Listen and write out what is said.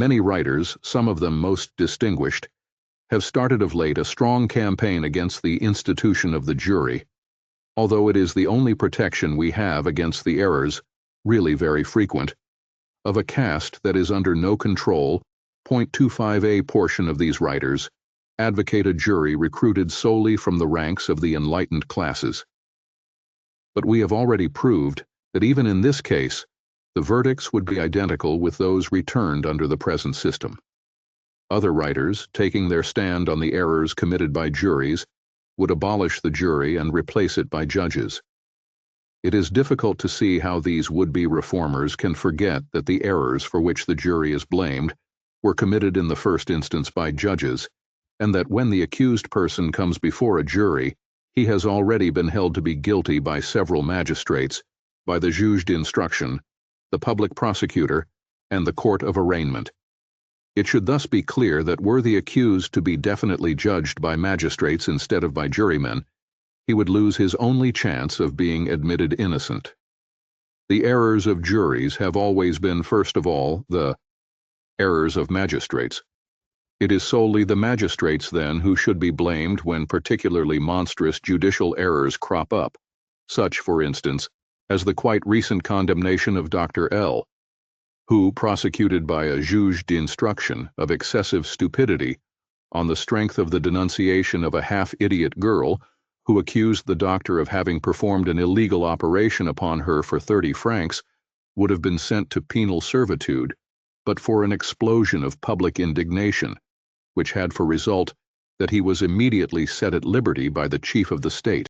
Many writers, some of them most distinguished, have started of late a strong campaign against the institution of the jury, although it is the only protection we have against the errors, really very frequent, of a caste that is under no control. 0.25a portion of these writers advocate a jury recruited solely from the ranks of the enlightened classes. But we have already proved that even in this case, the verdicts would be identical with those returned under the present system. Other writers, taking their stand on the errors committed by juries, would abolish the jury and replace it by judges. It is difficult to see how these would-be reformers can forget that the errors for which the jury is blamed were committed in the first instance by judges, and that when the accused person comes before a jury, he has already been held to be guilty by several magistrates, by the juge d'instruction, the public prosecutor, and the court of arraignment. It should thus be clear that were the accused to be definitely judged by magistrates instead of by jurymen, he would lose his only chance of being admitted innocent. The errors of juries have always been, first of all, the errors of magistrates. It is solely the magistrates, then, who should be blamed when particularly monstrous judicial errors crop up, such, for instance, as the quite recent condemnation of Dr. L., who, prosecuted by a juge d'instruction of excessive stupidity on the strength of the denunciation of a half-idiot girl who accused the doctor of having performed an illegal operation upon her for 30 francs, would have been sent to penal servitude, but for an explosion of public indignation, which had for result that he was immediately set at liberty by the chief of the state.